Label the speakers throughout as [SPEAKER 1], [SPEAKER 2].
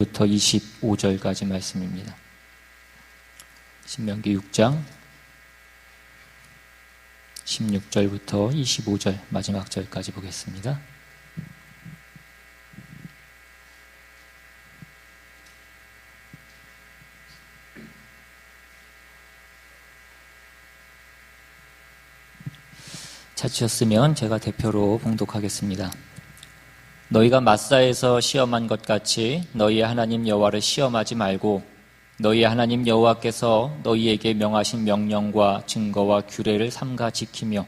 [SPEAKER 1] 부터 25절까지 말씀입니다. 신명기 6장 16절부터 25절 마지막 절까지 보겠습니다. 찾으셨으면 제가 대표로 봉독하겠습니다. 너희가 마사에서 시험한 것 같이 너희의 하나님 여호와를 시험하지 말고 너희의 하나님 여호와께서 너희에게 명하신 명령과 증거와 규례를 삼가 지키며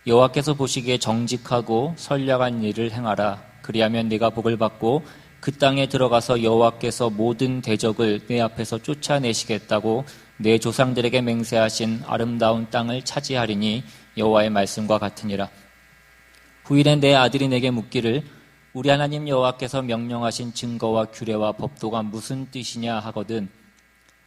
[SPEAKER 1] 여호와께서 보시기에 정직하고 선량한 일을 행하라. 그리하면 네가 복을 받고 그 땅에 들어가서 여호와께서 모든 대적을 내 앞에서 쫓아내시겠다고 내 조상들에게 맹세하신 아름다운 땅을 차지하리니 여호와의 말씀과 같으니라. 후일에 내 아들이 내게 묻기를 우리 하나님 여호와께서 명령하신 증거와 규례와 법도가 무슨 뜻이냐 하거든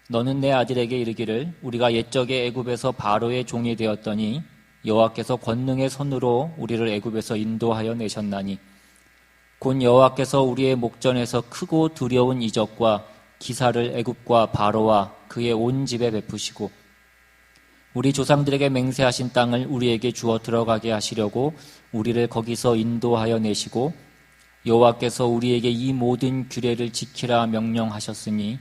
[SPEAKER 1] 너는 내 아들에게 이르기를 우리가 옛적에 애굽에서 바로의 종이 되었더니 여호와께서 권능의 손으로 우리를 애굽에서 인도하여 내셨나니 곧 여호와께서 우리의 목전에서 크고 두려운 이적과 기사를 애굽과 바로와 그의 온 집에 베푸시고 우리 조상들에게 맹세하신 땅을 우리에게 주어 들어가게 하시려고 우리를 거기서 인도하여 내시고 여호와께서 우리에게 이 모든 규례를 지키라 명령하셨으니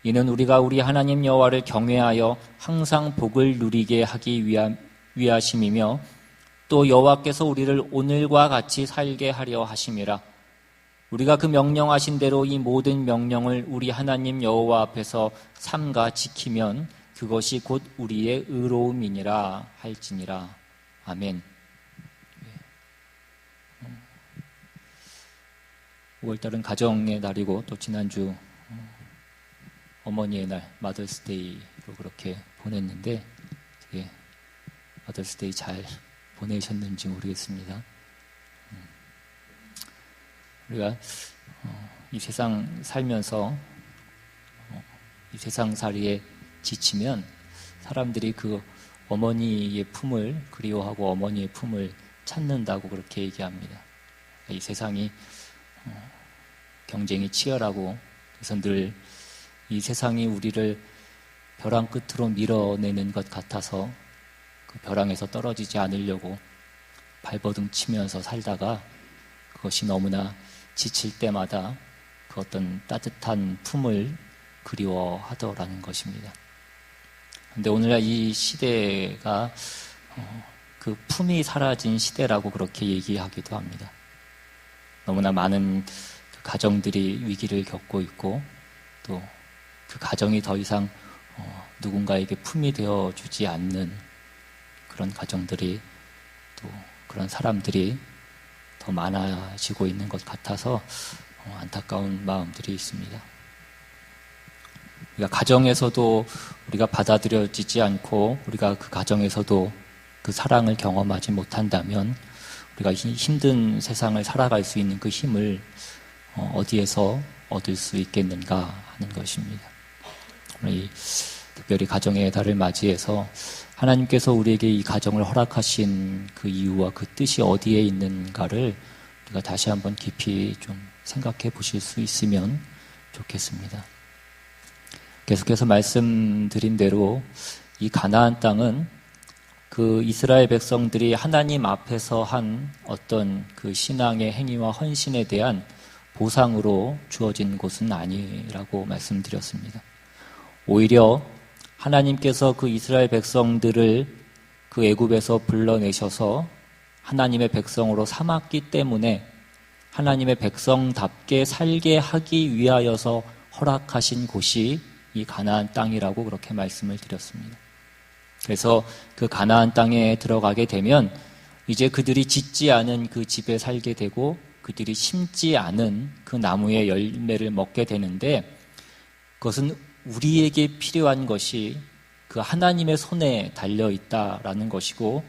[SPEAKER 1] 이는 우리가 우리 하나님 여호와를 경외하여 항상 복을 누리게 하기 위하심이며 또 여호와께서 우리를 오늘과 같이 살게 하려 하심이라. 우리가 그 명령하신 대로 이 모든 명령을 우리 하나님 여호와 앞에서 삼가 지키면 그것이 곧 우리의 의로움이니라 할지니라. 아멘. 5월달은 가정의 날이고 또 지난주 어머니의 날 마더스데이로 그렇게 보냈는데 되게 마더스데이 잘 보내셨는지 모르겠습니다. 우리가 이 세상 살면서 이 세상살이에 지치면 사람들이 그 어머니의 품을 그리워하고 어머니의 품을 찾는다고 그렇게 얘기합니다. 이 세상이 경쟁이 치열하고 그래서 늘 이 세상이 우리를 벼랑 끝으로 밀어내는 것 같아서 그 벼랑에서 떨어지지 않으려고 발버둥 치면서 살다가 그것이 너무나 지칠 때마다 그 어떤 따뜻한 품을 그리워하더라는 것입니다. 그런데 오늘날 이 시대가 그 품이 사라진 시대라고 그렇게 얘기하기도 합니다. 너무나 많은 가정들이 위기를 겪고 있고 또 그 가정이 더 이상 누군가에게 품이 되어주지 않는 그런 가정들이 또 그런 사람들이 더 많아지고 있는 것 같아서 안타까운 마음들이 있습니다. 우리가 가정에서도 우리가 받아들여지지 않고 우리가 그 가정에서도 그 사랑을 경험하지 못한다면 우리가 힘든 세상을 살아갈 수 있는 그 힘을 어디에서 얻을 수 있겠는가 하는 것입니다. 우리 특별히 가정의 달을 맞이해서 하나님께서 우리에게 이 가정을 허락하신 그 이유와 그 뜻이 어디에 있는가를 우리가 다시 한번 깊이 좀 생각해 보실 수 있으면 좋겠습니다. 계속해서 말씀드린 대로 이 가나안 땅은 그 이스라엘 백성들이 하나님 앞에서 한 어떤 그 신앙의 행위와 헌신에 대한 보상으로 주어진 곳은 아니라고 말씀드렸습니다. 오히려 하나님께서 그 이스라엘 백성들을 그 애굽에서 불러내셔서 하나님의 백성으로 삼았기 때문에 하나님의 백성답게 살게 하기 위하여서 허락하신 곳이 이 가나안 땅이라고 그렇게 말씀을 드렸습니다. 그래서 그 가나안 땅에 들어가게 되면 이제 그들이 짓지 않은 그 집에 살게 되고 그들이 심지 않은 그 나무의 열매를 먹게 되는데 그것은 우리에게 필요한 것이 그 하나님의 손에 달려 있다라는 것이고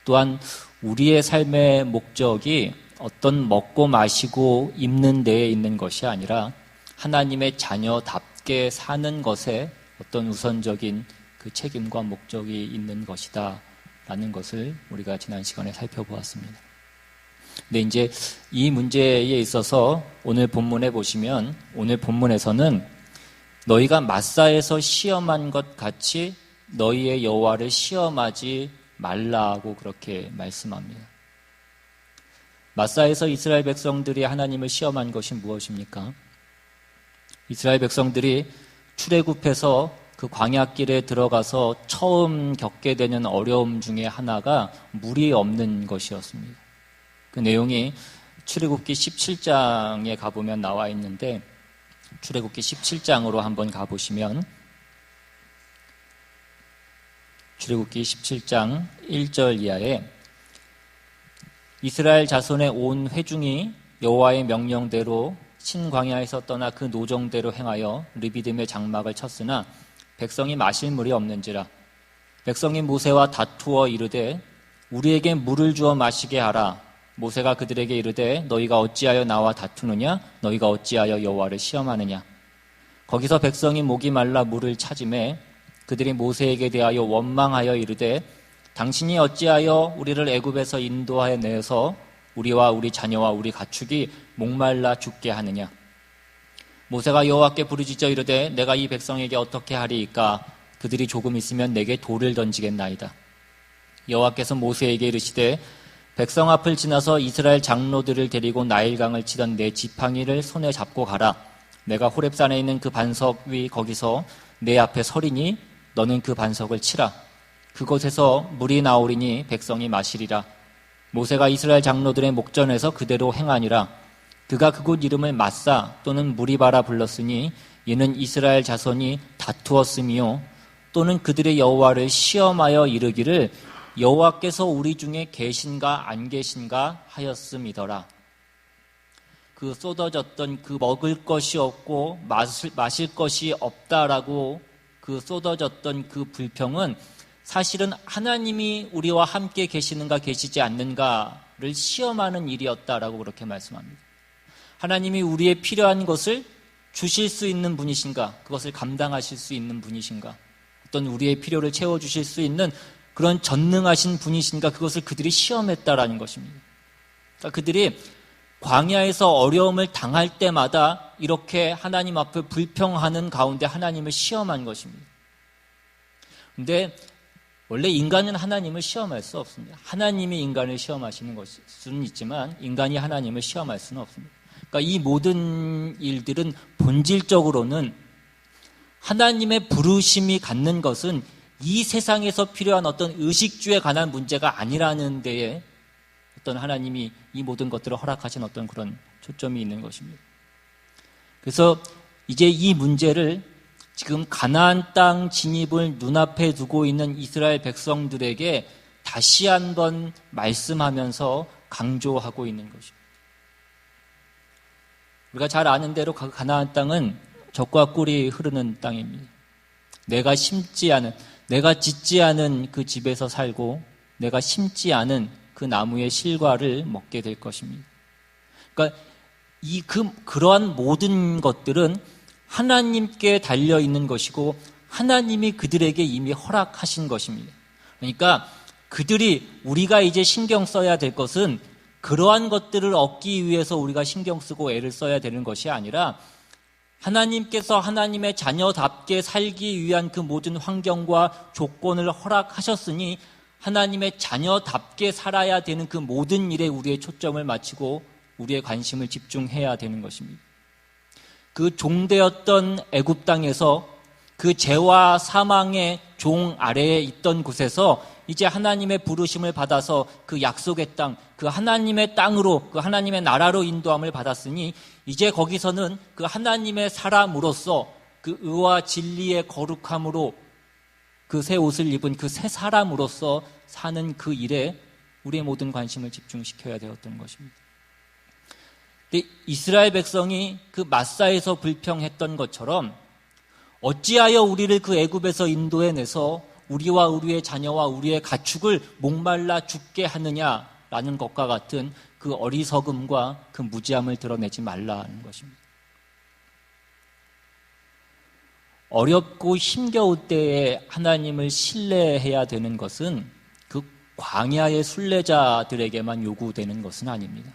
[SPEAKER 1] 또한 우리의 삶의 목적이 어떤 먹고 마시고 입는 데에 있는 것이 아니라 하나님의 자녀답게 사는 것에 어떤 우선적인 그 책임과 목적이 있는 것이다 라는 것을 우리가 지난 시간에 살펴보았습니다. 근데 이제 이 문제에 있어서 오늘 본문에 보시면 오늘 본문에서는 너희가 마사에서 시험한 것 같이 너희의 여호와를 시험하지 말라고 그렇게 말씀합니다. 마사에서 이스라엘 백성들이 하나님을 시험한 것이 무엇입니까? 이스라엘 백성들이 출애굽해서 그 광야길에 들어가서 처음 겪게 되는 어려움 중에 하나가 물이 없는 것이었습니다. 그 내용이 출애굽기 17장에 가보면 나와 있는데 출애굽기 17장으로 한번 가보시면 출애굽기 17장 1절 이하에 이스라엘 자손의 온 회중이 여호와의 명령대로 신광야에서 떠나 그 노정대로 행하여 르비딤의 장막을 쳤으나 백성이 마실 물이 없는지라. 백성이 모세와 다투어 이르되 우리에게 물을 주어 마시게 하라. 모세가 그들에게 이르되 너희가 어찌하여 나와 다투느냐? 너희가 어찌하여 여호와를 시험하느냐? 거기서 백성이 목이 말라 물을 찾으매 그들이 모세에게 대하여 원망하여 이르되 당신이 어찌하여 우리를 애굽에서 인도하여 내서 우리와 우리 자녀와 우리 가축이 목말라 죽게 하느냐? 모세가 여호와께 부르짖어 이르되 내가 이 백성에게 어떻게 하리이까? 그들이 조금 있으면 내게 돌을 던지겠나이다. 여호와께서 모세에게 이르시되 백성 앞을 지나서 이스라엘 장로들을 데리고 나일강을 치던 내 지팡이를 손에 잡고 가라. 내가 호렙산에 있는 그 반석 위 거기서 내 앞에 서리니 너는 그 반석을 치라. 그곳에서 물이 나오리니 백성이 마시리라. 모세가 이스라엘 장로들의 목전에서 그대로 행하니라. 그가 그곳 이름을 마사 또는 무리바라 불렀으니 이는 이스라엘 자손이 다투었으며 또는 그들의 여호와를 시험하여 이르기를 여호와께서 우리 중에 계신가 안 계신가 하였음이더라. 그 쏟아졌던 그 먹을 것이 없고 마실 것이 없다라고 그 쏟아졌던 그 불평은 사실은 하나님이 우리와 함께 계시는가 계시지 않는가를 시험하는 일이었다라고 그렇게 말씀합니다. 하나님이 우리의 필요한 것을 주실 수 있는 분이신가? 그것을 감당하실 수 있는 분이신가? 어떤 우리의 필요를 채워주실 수 있는 그런 전능하신 분이신가? 그것을 그들이 시험했다라는 것입니다. 그러니까 그들이 광야에서 어려움을 당할 때마다 이렇게 하나님 앞에 불평하는 가운데 하나님을 시험한 것입니다. 그런데 원래 인간은 하나님을 시험할 수 없습니다. 하나님이 인간을 시험하시는 것은 있지만 인간이 하나님을 시험할 수는 없습니다. 그러니까 이 모든 일들은 본질적으로는 하나님의 부르심이 갖는 것은 이 세상에서 필요한 어떤 의식주에 관한 문제가 아니라는 데에 어떤 하나님이 이 모든 것들을 허락하신 어떤 그런 초점이 있는 것입니다. 그래서 이제 이 문제를 지금 가나안 땅 진입을 눈앞에 두고 있는 이스라엘 백성들에게 다시 한번 말씀하면서 강조하고 있는 것입니다. 우리가 잘 아는 대로 가나안 땅은 젖과 꿀이 흐르는 땅입니다. 내가 심지 않은, 내가 짓지 않은 그 집에서 살고 내가 심지 않은 그 나무의 실과를 먹게 될 것입니다. 그러니까 그러한 모든 것들은 하나님께 달려 있는 것이고 하나님이 그들에게 이미 허락하신 것입니다. 그러니까 우리가 이제 신경 써야 될 것은 그러한 것들을 얻기 위해서 우리가 신경 쓰고 애를 써야 되는 것이 아니라 하나님께서 하나님의 자녀답게 살기 위한 그 모든 환경과 조건을 허락하셨으니 하나님의 자녀답게 살아야 되는 그 모든 일에 우리의 초점을 맞추고 우리의 관심을 집중해야 되는 것입니다. 그 종되었던 애굽 땅에서 그 죄와 사망의 종 아래에 있던 곳에서 이제 하나님의 부르심을 받아서 그 약속의 땅, 그 하나님의 땅으로, 그 하나님의 나라로 인도함을 받았으니 이제 거기서는 그 하나님의 사람으로서 그 의와 진리의 거룩함으로 그 새 옷을 입은 그 새 사람으로서 사는 그 일에 우리의 모든 관심을 집중시켜야 되었던 것입니다. 근데 이스라엘 백성이 그 마사에서 불평했던 것처럼 어찌하여 우리를 그 애굽에서 인도해내서 우리와 우리의 자녀와 우리의 가축을 목말라 죽게 하느냐라는 것과 같은 그 어리석음과 그 무지함을 드러내지 말라는 것입니다. 어렵고 힘겨울 때에 하나님을 신뢰해야 되는 것은 그 광야의 순례자들에게만 요구되는 것은 아닙니다.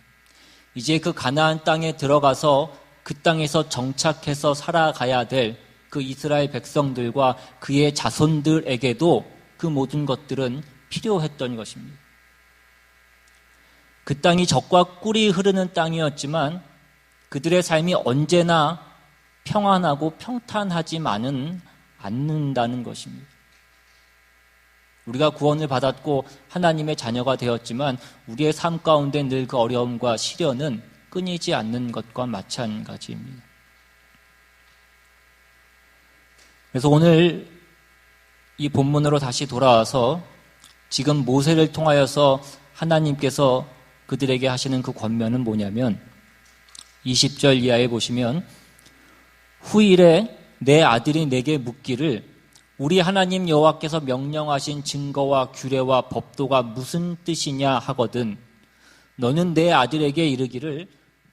[SPEAKER 1] 이제 그 가나안 땅에 들어가서 그 땅에서 정착해서 살아가야 될 그 이스라엘 백성들과 그의 자손들에게도 그 모든 것들은 필요했던 것입니다. 그 땅이 젖과 꿀이 흐르는 땅이었지만 그들의 삶이 언제나 평안하고 평탄하지만은 않는다는 것입니다. 우리가 구원을 받았고 하나님의 자녀가 되었지만 우리의 삶 가운데 늘 그 어려움과 시련은 끊이지 않는 것과 마찬가지입니다. 그래서 오늘 이 본문으로 다시 돌아와서 지금 모세를 통하여서 하나님께서 그들에게 하시는 그 권면은 뭐냐면 20절 이하에 보시면 후일에 내 아들이 내게 묻기를 우리 하나님 여호와께서 명령하신 증거와 규례와 법도가 무슨 뜻이냐 하거든 너는 내 아들에게 이르기를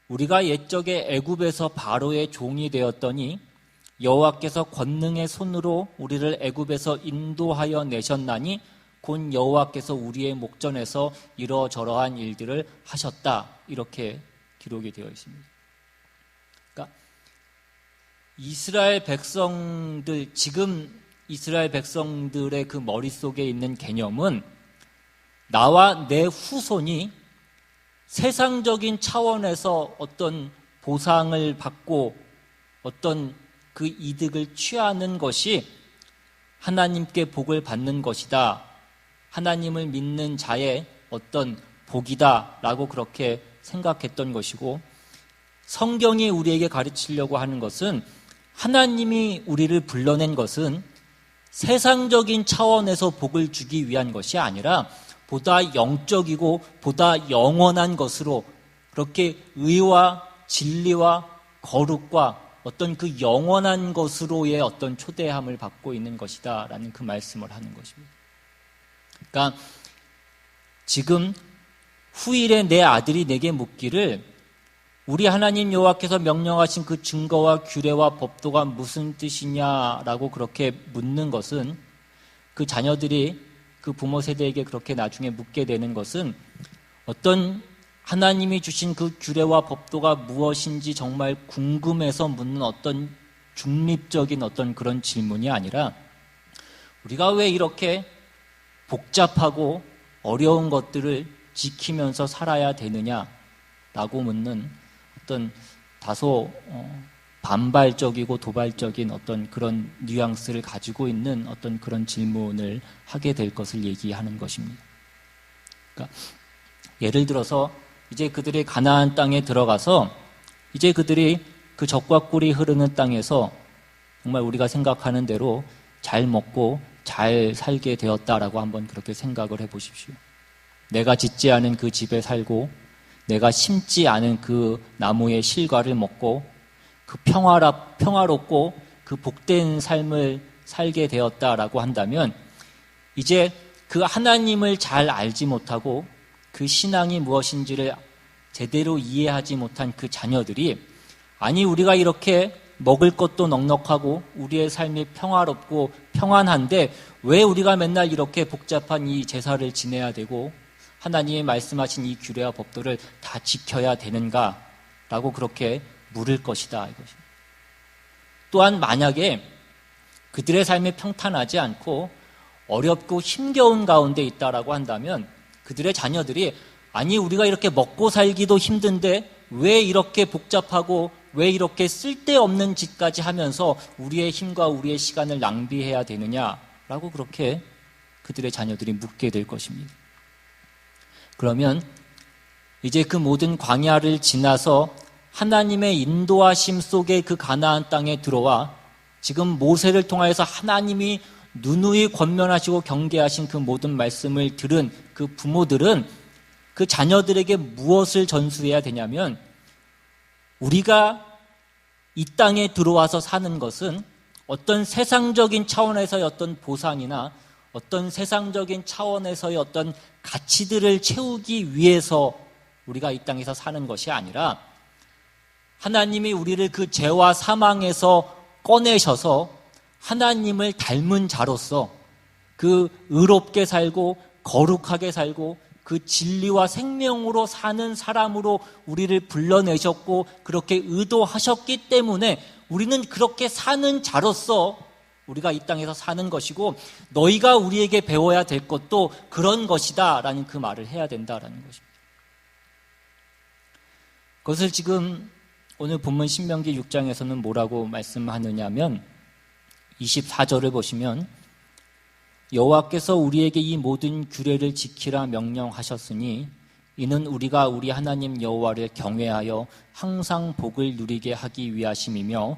[SPEAKER 1] 우리가 옛적에 애굽에서 바로의 종이 되었더니 여호와께서 권능의 손으로 우리를 애굽에서 인도하여 내셨나니 곧 여호와께서 우리의 목전에서 이러저러한 일들을 하셨다. 이렇게 기록이 되어 있습니다. 그러니까 이스라엘 백성들, 지금 이스라엘 백성들의 그 머릿속에 있는 개념은 나와 내 후손이 세상적인 차원에서 어떤 보상을 받고 어떤 그 이득을 취하는 것이 하나님께 복을 받는 것이다. 하나님을 믿는 자의 어떤 복이다라고 그렇게 생각했던 것이고 성경이 우리에게 가르치려고 하는 것은 하나님이 우리를 불러낸 것은 세상적인 차원에서 복을 주기 위한 것이 아니라 보다 영적이고 보다 영원한 것으로 그렇게 의와 진리와 거룩과 어떤 그 영원한 것으로의 어떤 초대함을 받고 있는 것이다 라는 그 말씀을 하는 것입니다. 그러니까 지금 후일에 내 아들이 내게 묻기를 우리 하나님 여호와께서 명령하신 그 증거와 규례와 법도가 무슨 뜻이냐라고 그렇게 묻는 것은 그 자녀들이 그 부모 세대에게 그렇게 나중에 묻게 되는 것은 어떤 하나님이 주신 그 규례와 법도가 무엇인지 정말 궁금해서 묻는 어떤 중립적인 어떤 그런 질문이 아니라 우리가 왜 이렇게 복잡하고 어려운 것들을 지키면서 살아야 되느냐라고 묻는 어떤 다소 반발적이고 도발적인 어떤 그런 뉘앙스를 가지고 있는 어떤 그런 질문을 하게 될 것을 얘기하는 것입니다. 그러니까 예를 들어서 이제 그들이 가나안 땅에 들어가서 이제 그들이 그 젖과 꿀이 흐르는 땅에서 정말 우리가 생각하는 대로 잘 먹고 잘 살게 되었다라고 한번 그렇게 생각을 해보십시오. 내가 짓지 않은 그 집에 살고 내가 심지 않은 그 나무의 실과를 먹고 그 평화롭고 그 복된 삶을 살게 되었다라고 한다면 이제 그 하나님을 잘 알지 못하고 그 신앙이 무엇인지를 제대로 이해하지 못한 그 자녀들이 아니 우리가 이렇게 먹을 것도 넉넉하고 우리의 삶이 평화롭고 평안한데 왜 우리가 맨날 이렇게 복잡한 이 제사를 지내야 되고 하나님이 말씀하신 이 규례와 법도를 다 지켜야 되는가라고 그렇게 물을 것이다 이것입니다. 또한 만약에 그들의 삶이 평탄하지 않고 어렵고 힘겨운 가운데 있다라고 한다면 그들의 자녀들이 아니 우리가 이렇게 먹고 살기도 힘든데 왜 이렇게 복잡하고 왜 이렇게 쓸데없는 짓까지 하면서 우리의 힘과 우리의 시간을 낭비해야 되느냐라고 그렇게 그들의 자녀들이 묻게 될 것입니다. 그러면 이제 그 모든 광야를 지나서 하나님의 인도하심 속에 그 가나안 땅에 들어와 지금 모세를 통하여서 하나님이 누누이 권면하시고 경계하신 그 모든 말씀을 들은 그 부모들은 그 자녀들에게 무엇을 전수해야 되냐면 우리가 이 땅에 들어와서 사는 것은 어떤 세상적인 차원에서의 어떤 보상이나 어떤 세상적인 차원에서의 어떤 가치들을 채우기 위해서 우리가 이 땅에서 사는 것이 아니라 하나님이 우리를 그 죄와 사망에서 꺼내셔서 하나님을 닮은 자로서 그 의롭게 살고 거룩하게 살고 그 진리와 생명으로 사는 사람으로 우리를 불러내셨고 그렇게 의도하셨기 때문에 우리는 그렇게 사는 자로서 우리가 이 땅에서 사는 것이고 너희가 우리에게 배워야 될 것도 그런 것이다 라는 그 말을 해야 된다라는 것입니다. 그것을 지금 오늘 본문 신명기 6장에서는 뭐라고 말씀하느냐면 24절을 보시면 여호와께서 우리에게 이 모든 규례를 지키라 명령하셨으니 이는 우리가 우리 하나님 여호와를 경외하여 항상 복을 누리게 하기 위하심이며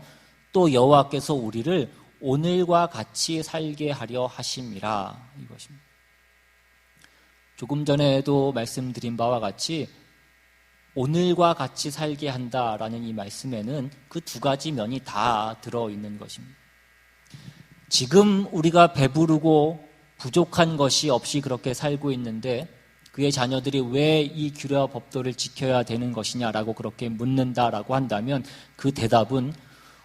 [SPEAKER 1] 또 여호와께서 우리를 오늘과 같이 살게 하려 하심이라 이것입니다. 조금 전에도 말씀드린 바와 같이 오늘과 같이 살게 한다라는 이 말씀에는 그 두 가지 면이 다 들어있는 것입니다. 지금 우리가 배부르고 부족한 것이 없이 그렇게 살고 있는데 그의 자녀들이 왜 이 규례와 법도를 지켜야 되는 것이냐라고 그렇게 묻는다라고 한다면 그 대답은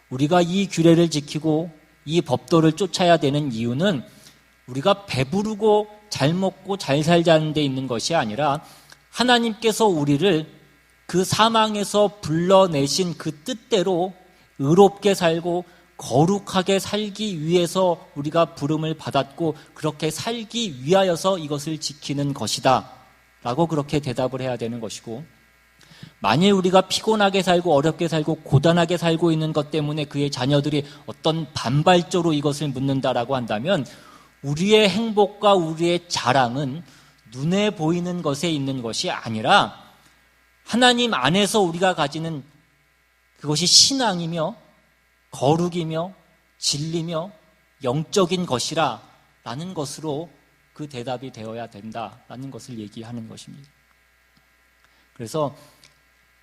[SPEAKER 1] 우리가 이 규례를 지키고 이 법도를 쫓아야 되는 이유는 우리가 배부르고 잘 먹고 잘 살자는 데 있는 것이 아니라 하나님께서 우리를 그 사망에서 불러내신 그 뜻대로 의롭게 살고 거룩하게 살기 위해서 우리가 부름을 받았고 그렇게 살기 위하여서 이것을 지키는 것이다 라고 그렇게 대답을 해야 되는 것이고 만일 우리가 피곤하게 살고 어렵게 살고 고단하게 살고 있는 것 때문에 그의 자녀들이 어떤 반발적으로 이것을 묻는다라고 한다면 우리의 행복과 우리의 자랑은 눈에 보이는 것에 있는 것이 아니라 하나님 안에서 우리가 가지는 그것이 신앙이며 거룩이며 진리며 영적인 것이라 라는 것으로 그 대답이 되어야 된다라는 것을 얘기하는 것입니다. 그래서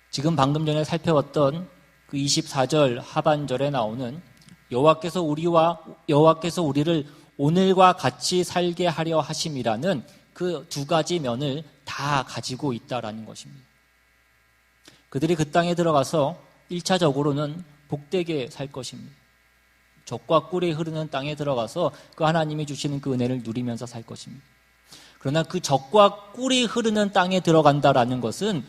[SPEAKER 1] 지금 방금 전에 살펴봤던 그 24절 하반절에 나오는 여호와께서 우리를 오늘과 같이 살게 하려 하심이라는 그 두 가지 면을 다 가지고 있다라는 것입니다. 그들이 그 땅에 들어가서 1차적으로는 복되게 살 것입니다. 젖과 꿀이 흐르는 땅에 들어가서 그 하나님이 주시는 그 은혜를 누리면서 살 것입니다. 그러나 그 젖과 꿀이 흐르는 땅에 들어간다라는 것은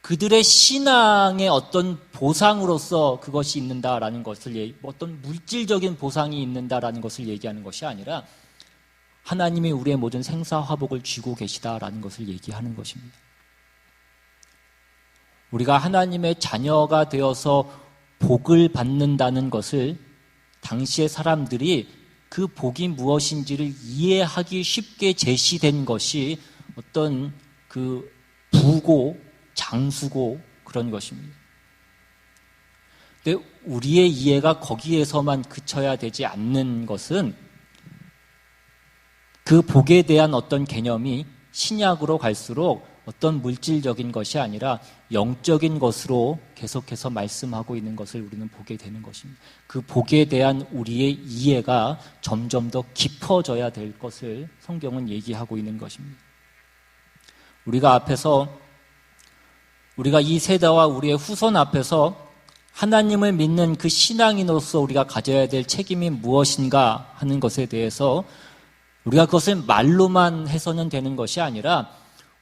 [SPEAKER 1] 그들의 신앙의 어떤 보상으로서 그것이 있는다라는 것을 어떤 물질적인 보상이 있는다라는 것을 얘기하는 것이 아니라 하나님이 우리의 모든 생사화복을 쥐고 계시다라는 것을 얘기하는 것입니다. 우리가 하나님의 자녀가 되어서 복을 받는다는 것을 당시의 사람들이 그 복이 무엇인지를 이해하기 쉽게 제시된 것이 어떤 그 부고 장수고 그런 것입니다. 근데 우리의 이해가 거기에서만 그쳐야 되지 않는 것은 그 복에 대한 어떤 개념이 신약으로 갈수록 어떤 물질적인 것이 아니라 영적인 것으로 계속해서 말씀하고 있는 것을 우리는 보게 되는 것입니다. 그 복에 대한 우리의 이해가 점점 더 깊어져야 될 것을 성경은 얘기하고 있는 것입니다. 우리가 이 세대와 우리의 후손 앞에서 하나님을 믿는 그 신앙인으로서 우리가 가져야 될 책임이 무엇인가 하는 것에 대해서 우리가 그것을 말로만 해서는 되는 것이 아니라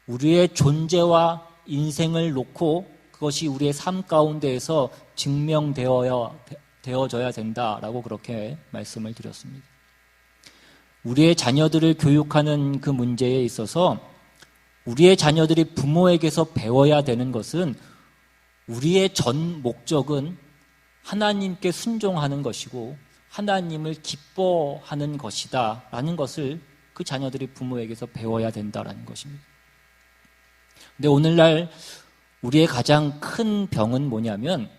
[SPEAKER 1] 우리의 존재와 인생을 놓고 그것이 우리의 삶 가운데에서 증명되어져야 된다라고 그렇게 말씀을 드렸습니다. 우리의 자녀들을 교육하는 그 문제에 있어서 우리의 자녀들이 부모에게서 배워야 되는 것은 우리의 전 목적은 하나님께 순종하는 것이고 하나님을 기뻐하는 것이다 라는 것을 그 자녀들이 부모에게서 배워야 된다라는 것입니다. 근데 오늘날 우리의 가장 큰 병은 뭐냐면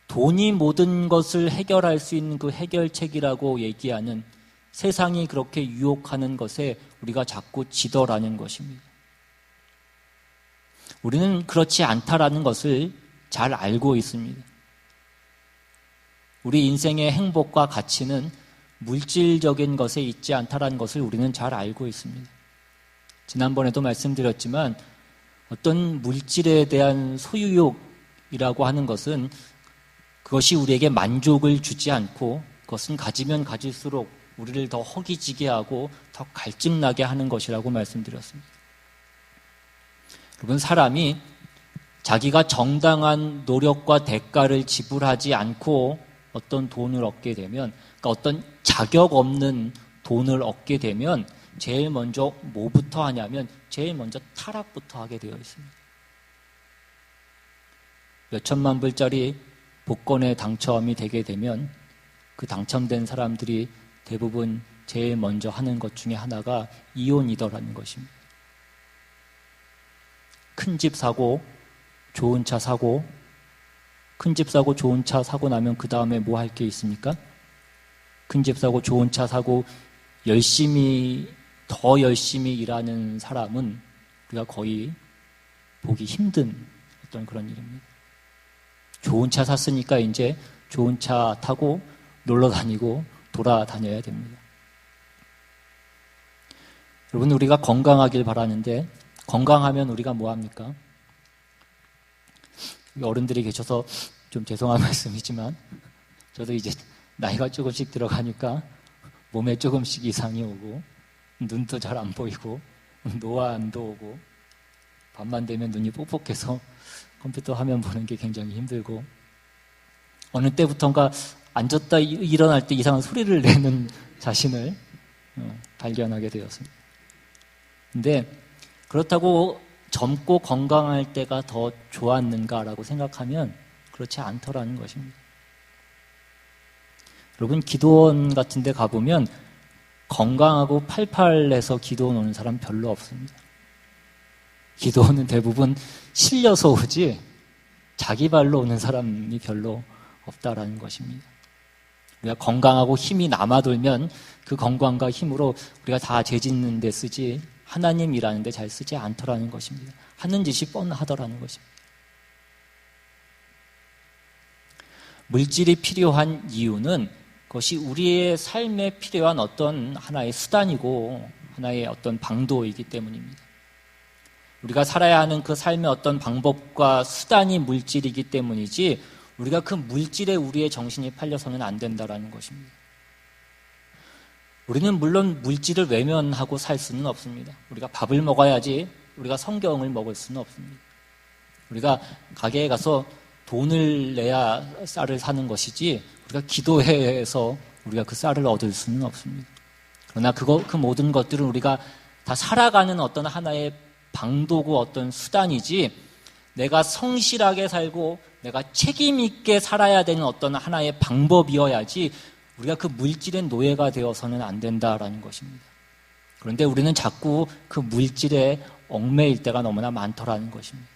[SPEAKER 1] 돈이 모든 것을 해결할 수 있는 그 해결책이라고 얘기하는 세상이 그렇게 유혹하는 것에 우리가 자꾸 지더라는 것입니다. 우리는 그렇지 않다라는 것을 잘 알고 있습니다. 우리 인생의 행복과 가치는 물질적인 것에 있지 않다라는 것을 우리는 잘 알고 있습니다. 지난번에도 말씀드렸지만 어떤 물질에 대한 소유욕이라고 하는 것은 그것이 우리에게 만족을 주지 않고 그것은 가지면 가질수록 우리를 더 허기지게 하고 더 갈증나게 하는 것이라고 말씀드렸습니다. 여러분, 사람이 자기가 정당한 노력과 대가를 지불하지 않고 어떤 돈을 얻게 되면, 그러니까 어떤 자격 없는 돈을 얻게 되면 제일 먼저 뭐부터 하냐면 제일 먼저 타락부터 하게 되어 있습니다. 몇 천만 불짜리 복권에 당첨이 되게 되면 그 당첨된 사람들이 대부분 제일 먼저 하는 것 중에 하나가 이혼이더라는 것입니다. 큰 집 사고 좋은 차 사고, 큰 집 사고 좋은 차 사고 나면 그 다음에 뭐 할 게 있습니까? 큰 집 사고 좋은 차 사고 더 열심히 일하는 사람은 우리가 거의 보기 힘든 어떤 그런 일입니다. 좋은 차 샀으니까 이제 좋은 차 타고 놀러 다니고 돌아다녀야 됩니다. 여러분, 우리가 건강하길 바라는데 건강하면 우리가 뭐 합니까? 어른들이 계셔서 좀 죄송한 말씀이지만 저도 이제 나이가 조금씩 들어가니까 몸에 조금씩 이상이 오고 눈도 잘 안 보이고 노안도 오고 밤만 되면 눈이 뻑뻑해서 컴퓨터 화면 보는 게 굉장히 힘들고 어느 때부턴가 앉았다 일어날 때 이상한 소리를 내는 자신을 발견하게 되었습니다. 근데 그렇다고 젊고 건강할 때가 더 좋았는가라고 생각하면 그렇지 않더라는 것입니다. 여러분, 기도원 같은 데 가보면 건강하고 팔팔해서 기도원 오는 사람 별로 없습니다. 기도원은 대부분 실려서 오지 자기 발로 오는 사람이 별로 없다라는 것입니다. 우리가 건강하고 힘이 남아돌면 그 건강과 힘으로 우리가 다 죄짓는 데 쓰지 하나님 일하는 데 잘 쓰지 않더라는 것입니다. 하는 짓이 뻔하더라는 것입니다. 물질이 필요한 이유는 그것이 우리의 삶에 필요한 어떤 하나의 수단이고 하나의 어떤 방도이기 때문입니다. 우리가 살아야 하는 그 삶의 어떤 방법과 수단이 물질이기 때문이지 우리가 그 물질에 우리의 정신이 팔려서는 안 된다라는 것입니다. 우리는 물론 물질을 외면하고 살 수는 없습니다. 우리가 밥을 먹어야지 우리가 성경을 먹을 수는 없습니다. 우리가 가게에 가서 돈을 내야 쌀을 사는 것이지 우리가 기도해서 우리가 그 쌀을 얻을 수는 없습니다. 그러나 그 모든 것들은 우리가 다 살아가는 어떤 하나의 방도고 어떤 수단이지 내가 성실하게 살고 내가 책임 있게 살아야 되는 어떤 하나의 방법이어야지 우리가 그 물질의 노예가 되어서는 안 된다라는 것입니다. 그런데 우리는 자꾸 그 물질에 얽매일 때가 너무나 많더라는 것입니다.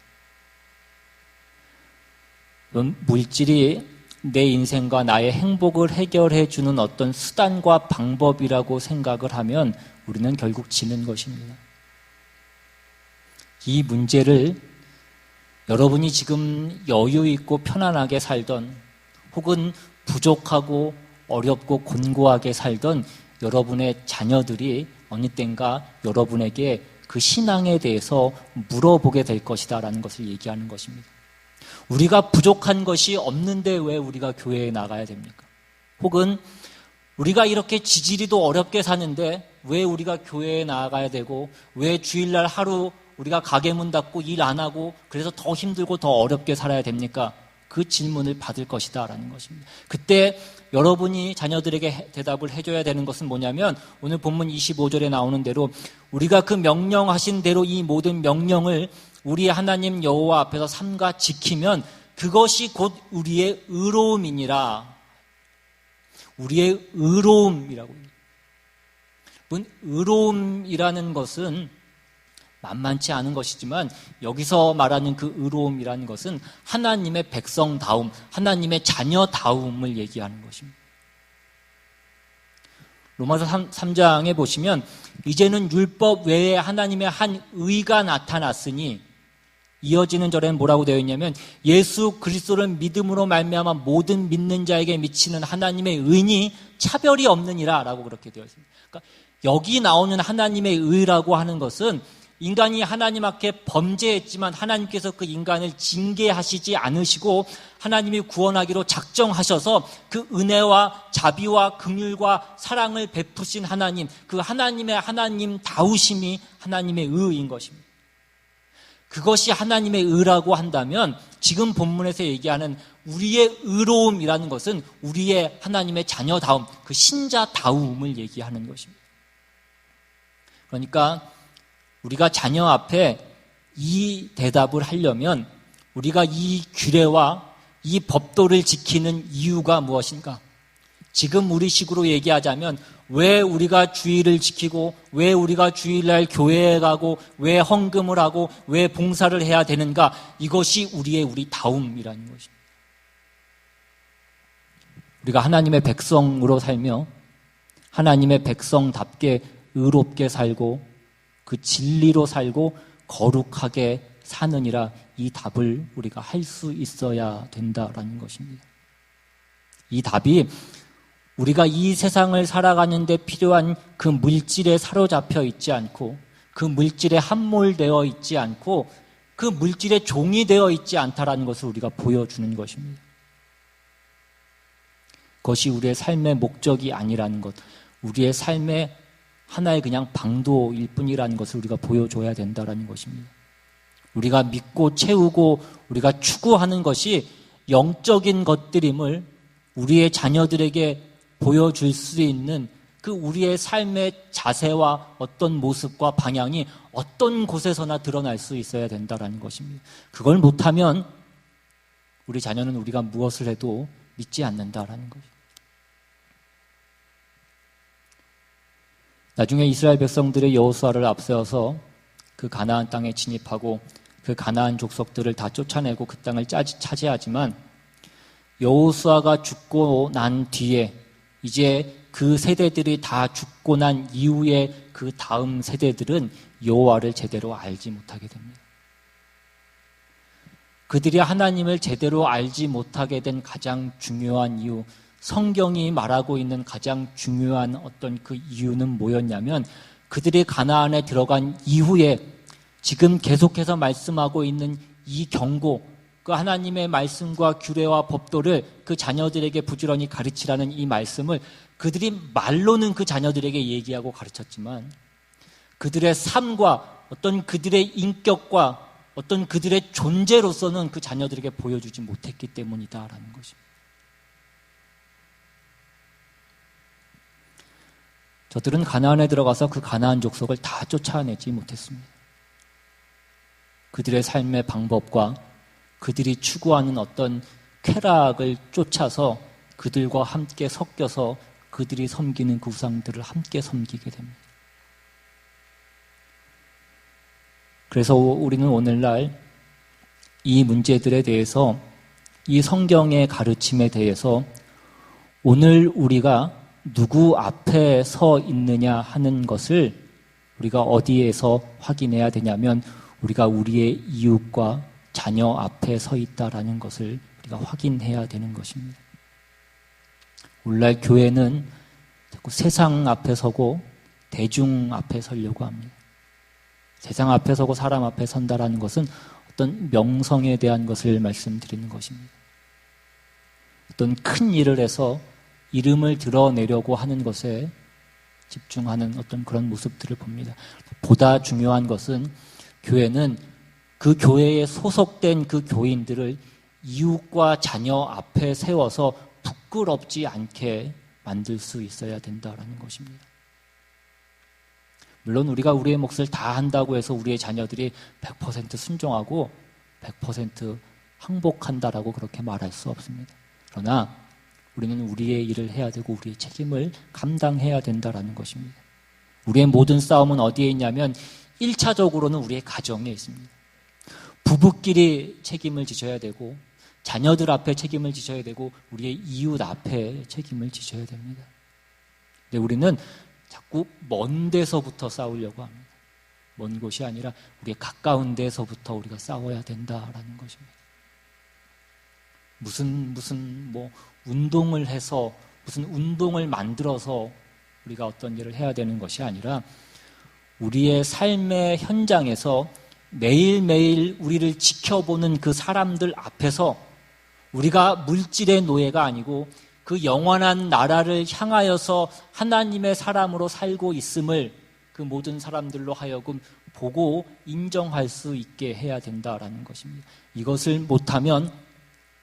[SPEAKER 1] 물질이 내 인생과 나의 행복을 해결해 주는 어떤 수단과 방법이라고 생각을 하면 우리는 결국 지는 것입니다. 이 문제를 여러분이 지금 여유 있고 편안하게 살던 혹은 부족하고 어렵고 곤고하게 살던 여러분의 자녀들이 어느 땐가 여러분에게 그 신앙에 대해서 물어보게 될 것이다라는 것을 얘기하는 것입니다. 우리가 부족한 것이 없는데 왜 우리가 교회에 나가야 됩니까? 혹은 우리가 이렇게 지지리도 어렵게 사는데 왜 우리가 교회에 나가야 되고 왜 주일날 하루 우리가 가게 문 닫고 일 안 하고 그래서 더 힘들고 더 어렵게 살아야 됩니까? 그 질문을 받을 것이다 라는 것입니다. 그때 여러분이 자녀들에게 대답을 해줘야 되는 것은 뭐냐면 오늘 본문 25절에 나오는 대로 우리가 그 명령하신 대로 이 모든 명령을 우리 하나님 여호와 앞에서 삼가 지키면 그것이 곧 우리의 의로움이니라. 우리의 의로움이라고. 의로움이라는 것은 만만치 않은 것이지만 여기서 말하는 그 의로움이라는 것은 하나님의 백성다움, 하나님의 자녀다움을 얘기하는 것입니다. 로마서 3장에 보시면 이제는 율법 외에 하나님의 한 의가 나타났으니 이어지는 절에는 뭐라고 되어 있냐면 예수 그리스도를 믿음으로 말미암아 모든 믿는 자에게 미치는 하나님의 의니 차별이 없느니라 라고 그렇게 되어 있습니다. 그러니까 여기 나오는 하나님의 의라고 하는 것은 인간이 하나님 앞에 범죄했지만 하나님께서 그 인간을 징계하시지 않으시고 하나님이 구원하기로 작정하셔서 그 은혜와 자비와 긍휼과 사랑을 베푸신 하나님, 그 하나님의 하나님다우심이 하나님의 의인 것입니다. 그것이 하나님의 의라고 한다면 지금 본문에서 얘기하는 우리의 의로움이라는 것은 우리의 하나님의 자녀다움, 그 신자다움을 얘기하는 것입니다. 그러니까 우리가 자녀 앞에 이 대답을 하려면 우리가 이 규례와 이 법도를 지키는 이유가 무엇인가? 지금 우리식으로 얘기하자면 왜 우리가 주일을 지키고 왜 우리가 주일날 교회에 가고 왜 헌금을 하고 왜 봉사를 해야 되는가? 이것이 우리 다움이라는 것입니다. 우리가 하나님의 백성으로 살며 하나님의 백성답게 의롭게 살고 그 진리로 살고 거룩하게 사느니라, 이 답을 우리가 할 수 있어야 된다라는 것입니다. 이 답이 우리가 이 세상을 살아가는 데 필요한 그 물질에 사로잡혀 있지 않고 그 물질에 함몰되어 있지 않고 그 물질의 종이 되어 있지 않다라는 것을 우리가 보여주는 것입니다. 그것이 우리의 삶의 목적이 아니라는 것, 우리의 삶의 하나의 그냥 방도일 뿐이라는 것을 우리가 보여줘야 된다는 것입니다. 우리가 믿고 채우고 우리가 추구하는 것이 영적인 것들임을 우리의 자녀들에게 보여줄 수 있는 그 우리의 삶의 자세와 어떤 모습과 방향이 어떤 곳에서나 드러날 수 있어야 된다는 것입니다. 그걸 못하면 우리 자녀는 우리가 무엇을 해도 믿지 않는다라는 것입니다. 나중에 이스라엘 백성들의 여호수아를 앞세워서 그 가나안 땅에 진입하고 그 가나안 족속들을 다 쫓아내고 그 땅을 차지하지만 여호수아가 죽고 난 뒤에 이제 그 세대들이 다 죽고 난 이후에 그 다음 세대들은 여호와를 제대로 알지 못하게 됩니다. 그들이 하나님을 제대로 알지 못하게 된 가장 중요한 이유, 성경이 말하고 있는 가장 중요한 어떤 그 이유는 뭐였냐면 그들이 가나안에 들어간 이후에 지금 계속해서 말씀하고 있는 이 경고, 그 하나님의 말씀과 규례와 법도를 그 자녀들에게 부지런히 가르치라는 이 말씀을 그들이 말로는 그 자녀들에게 얘기하고 가르쳤지만 그들의 삶과 어떤 그들의 인격과 어떤 그들의 존재로서는 그 자녀들에게 보여주지 못했기 때문이다라는 것입니다. 저들은 가나안에 들어가서 그 가나안 족속을 다 쫓아내지 못했습니다. 그들의 삶의 방법과 그들이 추구하는 어떤 쾌락을 쫓아서 그들과 함께 섞여서 그들이 섬기는 그 우상들을 함께 섬기게 됩니다. 그래서 우리는 오늘날 이 문제들에 대해서 이 성경의 가르침에 대해서 오늘 우리가 누구 앞에 서 있느냐 하는 것을 우리가 어디에서 확인해야 되냐면 우리가 우리의 이웃과 자녀 앞에 서 있다라는 것을 우리가 확인해야 되는 것입니다. 오늘날 교회는 자꾸 세상 앞에 서고 대중 앞에 서려고 합니다. 세상 앞에 서고 사람 앞에 선다라는 것은 어떤 명성에 대한 것을 말씀드리는 것입니다. 어떤 큰 일을 해서 이름을 드러내려고 하는 것에 집중하는 어떤 그런 모습들을 봅니다. 보다 중요한 것은 교회는 그 교회에 소속된 그 교인들을 이웃과 자녀 앞에 세워서 부끄럽지 않게 만들 수 있어야 된다는 것입니다. 물론 우리가 우리의 몫을 다 한다고 해서 우리의 자녀들이 100% 순종하고 100% 항복한다라고 그렇게 말할 수 없습니다. 그러나 우리는 우리의 일을 해야 되고 우리의 책임을 감당해야 된다는 것입니다. 우리의 모든 싸움은 어디에 있냐면 1차적으로는 우리의 가정에 있습니다. 부부끼리 책임을 지셔야 되고 자녀들 앞에 책임을 지셔야 되고 우리의 이웃 앞에 책임을 지셔야 됩니다. 근데 우리는 자꾸 먼 데서부터 싸우려고 합니다. 먼 곳이 아니라 우리의 가까운 데서부터 우리가 싸워야 된다라는 것입니다. 무슨 운동을 해서 무슨 운동을 만들어서 우리가 어떤 일을 해야 되는 것이 아니라 우리의 삶의 현장에서 매일매일 우리를 지켜보는 그 사람들 앞에서 우리가 물질의 노예가 아니고 그 영원한 나라를 향하여서 하나님의 사람으로 살고 있음을 그 모든 사람들로 하여금 보고 인정할 수 있게 해야 된다라는 것입니다. 이것을 못하면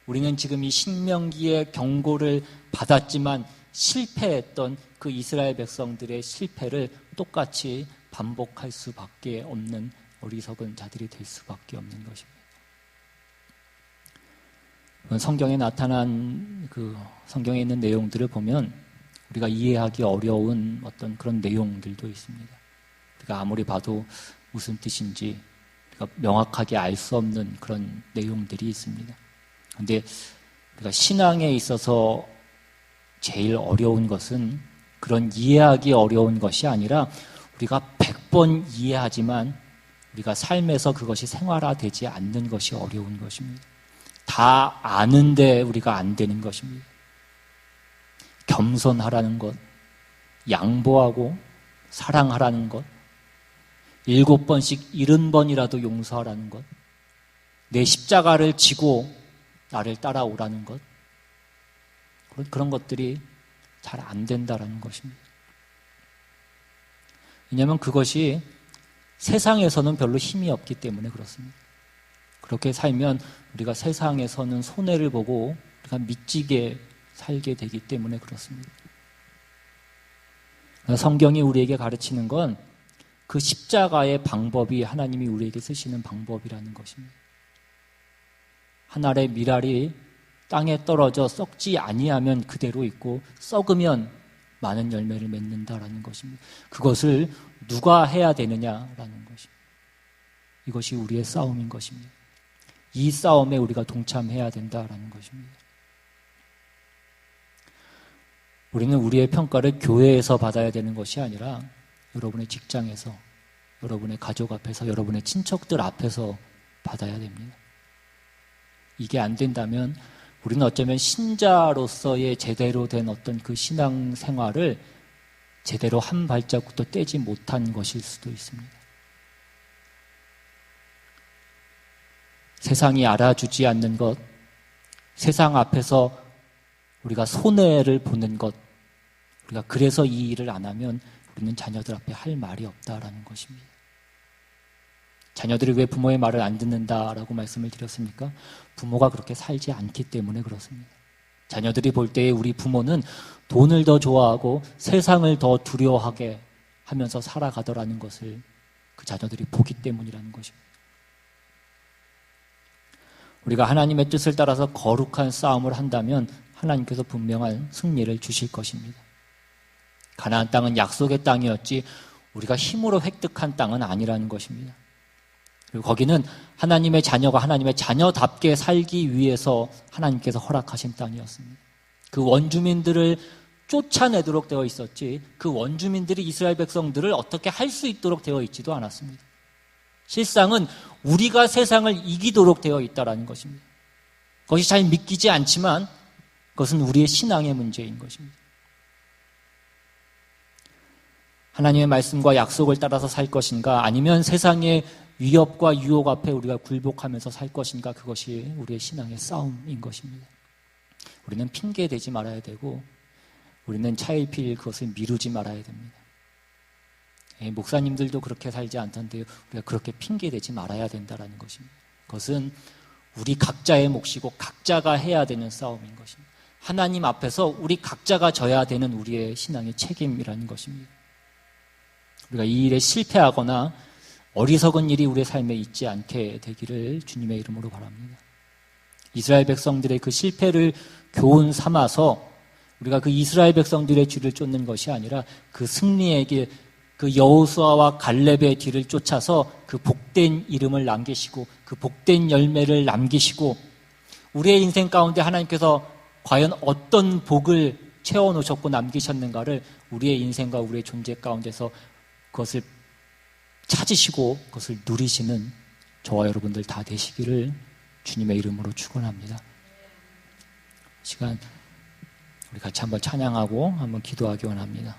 [SPEAKER 1] 우리는 지금 이 신명기의 경고를 받았지만 실패했던 그 이스라엘 백성들의 실패를 똑같이 반복할 수밖에 없는 어리석은 자들이 될 수밖에 없는 것입니다. 성경에 나타난 그 성경에 있는 내용들을 보면 우리가 이해하기 어려운 어떤 그런 내용들도 있습니다. 우리가 아무리 봐도 무슨 뜻인지 우리가 명확하게 알 수 없는 그런 내용들이 있습니다. 그런데 우리가 신앙에 있어서 제일 어려운 것은 그런 이해하기 어려운 것이 아니라 우리가 100번 이해하지만 우리가 삶에서 그것이 생활화되지 않는 것이 어려운 것입니다. 다 아는데 우리가 안 되는 것입니다. 겸손하라는 것, 양보하고 사랑하라는 것, 7번씩 70번이라도 용서하라는 것, 내 십자가를 지고 나를 따라오라는 것, 그런 것들이 잘 안 된다라는 것입니다. 왜냐하면 그것이 세상에서는 별로 힘이 없기 때문에 그렇습니다. 그렇게 살면 우리가 세상에서는 손해를 보고 우리가 미치게 살게 되기 때문에 그렇습니다. 성경이 우리에게 가르치는 건 그 십자가의 방법이 하나님이 우리에게 쓰시는 방법이라는 것입니다. 한 알의 밀알이 땅에 떨어져 썩지 아니하면 그대로 있고 썩으면 많은 열매를 맺는다라는 것입니다. 그것을 누가 해야 되느냐라는 것입니다. 이것이 우리의 싸움인 것입니다. 이 싸움에 우리가 동참해야 된다라는 것입니다. 우리는 우리의 평가를 교회에서 받아야 되는 것이 아니라 여러분의 직장에서, 여러분의 가족 앞에서, 여러분의 친척들 앞에서 받아야 됩니다. 이게 안 된다면 우리는 어쩌면 신자로서의 제대로 된 어떤 그 신앙 생활을 제대로 한 발자국도 떼지 못한 것일 수도 있습니다. 세상이 알아주지 않는 것, 세상 앞에서 우리가 손해를 보는 것, 우리가 그래서 이 일을 안 하면 우리는 자녀들 앞에 할 말이 없다라는 것입니다. 자녀들이 왜 부모의 말을 안 듣는다라고 말씀을 드렸습니까? 부모가 그렇게 살지 않기 때문에 그렇습니다. 자녀들이 볼 때에 우리 부모는 돈을 더 좋아하고 세상을 더 두려워하게 하면서 살아가더라는 것을 그 자녀들이 보기 때문이라는 것입니다. 우리가 하나님의 뜻을 따라서 거룩한 싸움을 한다면 하나님께서 분명한 승리를 주실 것입니다. 가나안 땅은 약속의 땅이었지 우리가 힘으로 획득한 땅은 아니라는 것입니다. 그리고 거기는 하나님의 자녀가 하나님의 자녀답게 살기 위해서 하나님께서 허락하신 땅이었습니다. 그 원주민들을 쫓아내도록 되어 있었지 그 원주민들이 이스라엘 백성들을 어떻게 할 수 있도록 되어 있지도 않았습니다. 실상은 우리가 세상을 이기도록 되어 있다는 것입니다. 그것이 잘 믿기지 않지만 그것은 우리의 신앙의 문제인 것입니다. 하나님의 말씀과 약속을 따라서 살 것인가 아니면 세상의 위협과 유혹 앞에 우리가 굴복하면서 살 것인가 그것이 우리의 신앙의 싸움인 것입니다. 우리는 핑계대지 말아야 되고 우리는 차일피일 그것을 미루지 말아야 됩니다. 목사님들도 그렇게 살지 않던데요. 우리가 그렇게 핑계대지 말아야 된다는 것입니다. 그것은 우리 각자의 몫이고 각자가 해야 되는 싸움인 것입니다. 하나님 앞에서 우리 각자가 져야 되는 우리의 신앙의 책임이라는 것입니다. 우리가 이 일에 실패하거나 어리석은 일이 우리의 삶에 있지 않게 되기를 주님의 이름으로 바랍니다. 이스라엘 백성들의 그 실패를 교훈 삼아서 우리가 그 이스라엘 백성들의 뒤를 쫓는 것이 아니라 그 승리의 길, 그 여호수아와 갈렙의 뒤를 쫓아서 그 복된 이름을 남기시고 그 복된 열매를 남기시고 우리의 인생 가운데 하나님께서 과연 어떤 복을 채워놓으셨고 남기셨는가를 우리의 인생과 우리의 존재 가운데서 그것을 찾으시고 그것을 누리시는 저와 여러분들 다 되시기를 주님의 이름으로 축원합니다. 시간 우리 같이 한번 찬양하고 한번 기도하기 원합니다.